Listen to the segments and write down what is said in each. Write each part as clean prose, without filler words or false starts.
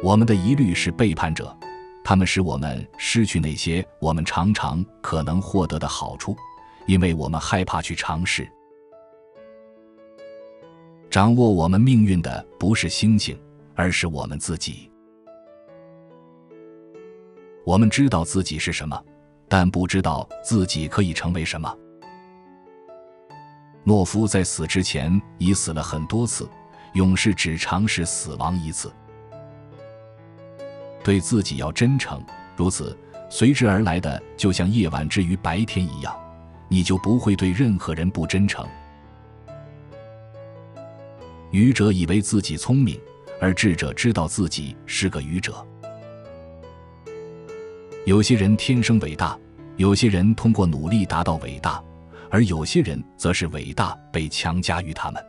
我们的疑虑是背叛者，他们使我们失去那些我们常常可能获得的好处，因为我们害怕去尝试。掌握我们命运的不是星星，而是我们自己。我们知道自己是什么，但不知道自己可以成为什么。懦夫在死之前已死了很多次，勇士只尝试死亡一次。对自己要真诚，如此随之而来的就像夜晚之于白天一样，你就不会对任何人不真诚。愚者以为自己聪明，而智者知道自己是个愚者。有些人天生伟大，有些人通过努力达到伟大，而有些人则是伟大被强加于他们。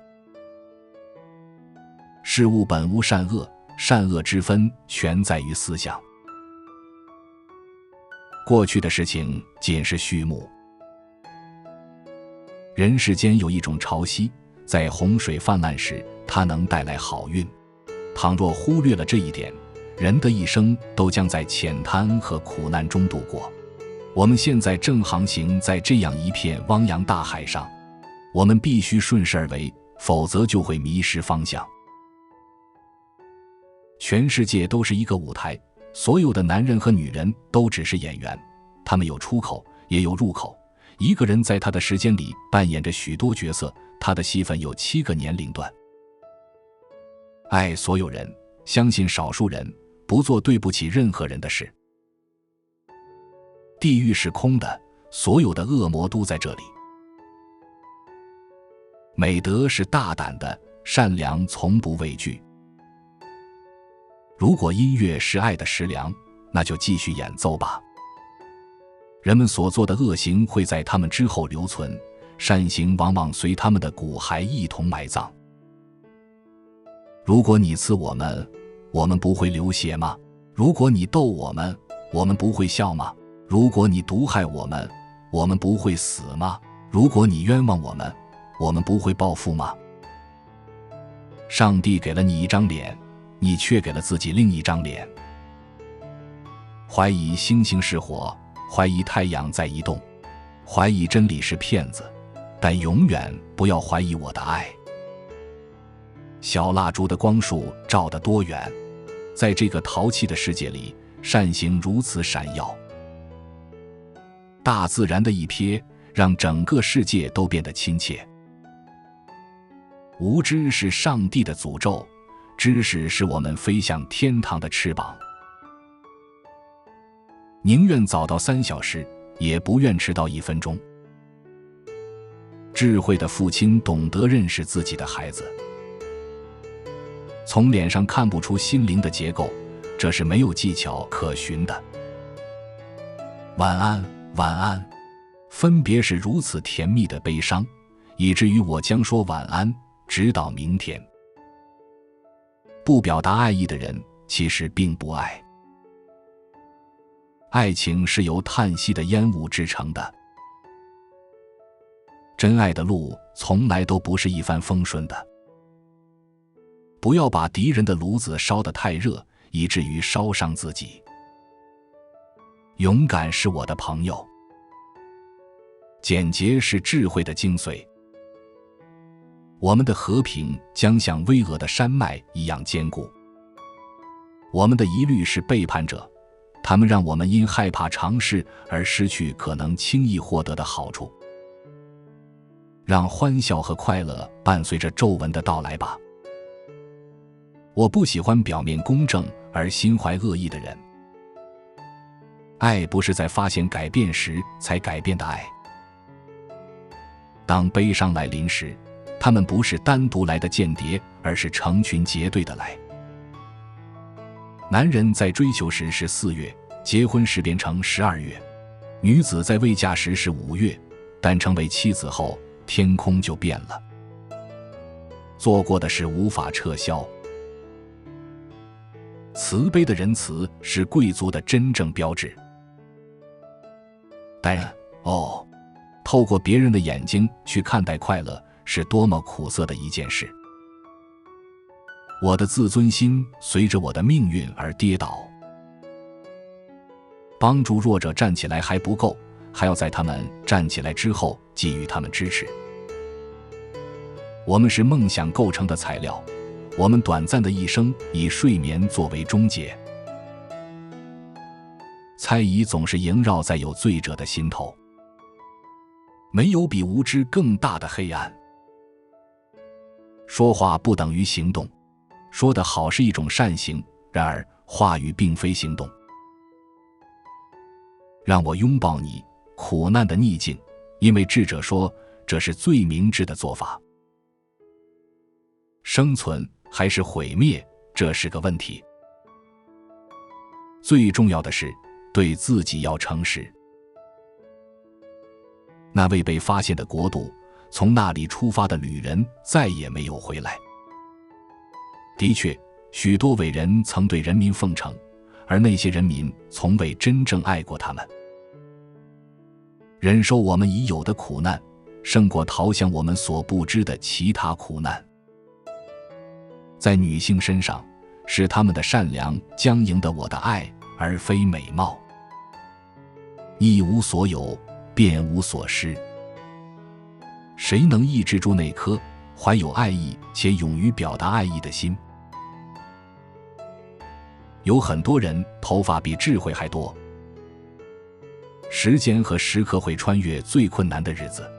事物本无善恶，善恶之分全在于思想。过去的事情仅是序幕。人世间有一种潮汐，在洪水泛滥时，它能带来好运。倘若忽略了这一点，人的一生都将在浅滩和苦难中度过。我们现在正航行在这样一片汪洋大海上，我们必须顺势而为，否则就会迷失方向。全世界都是一个舞台，所有的男人和女人都只是演员，他们有出口，也有入口。一个人在他的时间里扮演着许多角色，他的戏份有7个年龄段。爱所有人，相信少数人，不做对不起任何人的事。地狱是空的，所有的恶魔都在这里。美德是大胆的，善良从不畏惧。如果音乐是爱的食粮，那就继续演奏吧。人们所做的恶行会在他们之后留存，善行往往随他们的骨骸一同埋葬。如果你刺我们，我们不会流血吗？如果你逗我们，我们不会笑吗？如果你毒害我们，我们不会死吗？如果你冤枉我们，我们不会报复吗？上帝给了你一张脸，你却给了自己另一张脸。怀疑星星是火，怀疑太阳在移动，怀疑真理是骗子，但永远不要怀疑我的爱。小蜡烛的光束照得多远，在这个淘气的世界里，善行如此闪耀。大自然的一瞥，让整个世界都变得亲切。无知是上帝的诅咒，知识是我们飞向天堂的翅膀。宁愿早到3小时，也不愿迟到1分钟。智慧的父亲懂得认识自己的孩子。从脸上看不出心灵的结构，这是没有技巧可循的。晚安，晚安。分别是如此甜蜜的悲伤，以至于我将说晚安，直到明天。不表达爱意的人，其实并不爱。爱情是由叹息的烟雾制成的。真爱的路从来都不是一帆风顺的。不要把敌人的炉子烧得太热，以至于烧伤自己。勇敢是我的朋友。简洁是智慧的精髓。我们的和平将像巍峨的山脉一样坚固。我们的疑虑是背叛者，他们让我们因害怕尝试而失去可能轻易获得的好处。让欢笑和快乐伴随着皱纹的到来吧。我不喜欢表面公正而心怀恶意的人。爱不是在发现改变时才改变的爱。当悲伤来临时，他们不是单独来的间谍，而是成群结队的来。男人在追求时是4月，结婚时变成12月。女子在未嫁时是5月，但成为妻子后，天空就变了。做过的事无法撤销。慈悲的仁慈是贵族的真正标志。但透过别人的眼睛去看待快乐，是多么苦涩的一件事。我的自尊心随着我的命运而跌倒。帮助弱者站起来还不够，还要在他们站起来之后给予他们支持。我们是梦想构成的材料，我们短暂的一生以睡眠作为终结。猜疑总是萦绕在有罪者的心头。没有比无知更大的黑暗。说话不等于行动，说得好是一种善行，然而话语并非行动。让我拥抱你，苦难的逆境，因为智者说这是最明智的做法。生存还是毁灭，这是个问题。最重要的是对自己要诚实。那未被发现的国度，从那里出发的旅人再也没有回来。的确，许多伟人曾对人民奉承，而那些人民从未真正爱过他们。忍受我们已有的苦难，胜过逃向我们所不知的其他苦难。在女性身上，是她们的善良将赢得我的爱，而非美貌。一无所有，便无所失。谁能抑制住那颗怀有爱意且勇于表达爱意的心？有很多人头发比智慧还多。时间和时刻会穿越最困难的日子。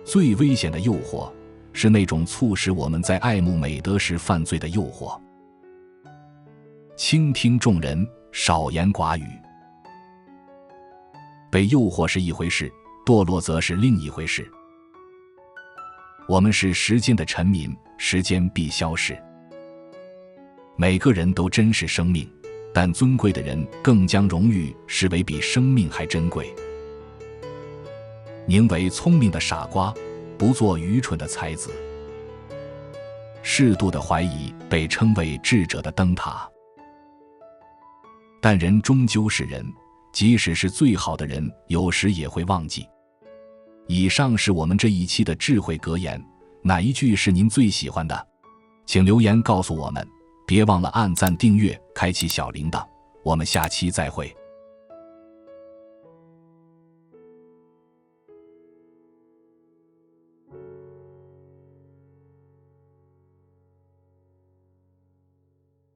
最危险的诱惑是那种促使我们在爱慕美德时犯罪的诱惑。倾听众人，少言寡语。被诱惑是一回事，堕落则是另一回事。我们是时间的臣民，时间必消逝。每个人都珍视生命，但尊贵的人更将荣誉视为比生命还珍贵。宁为聪明的傻瓜，不做愚蠢的才子。适度的怀疑被称为智者的灯塔。但人终究是人，即使是最好的人，有时也会忘记。以上是我们这一期的智慧格言，哪一句是您最喜欢的？请留言告诉我们，别忘了按赞订阅，开启小铃铛，我们下期再会。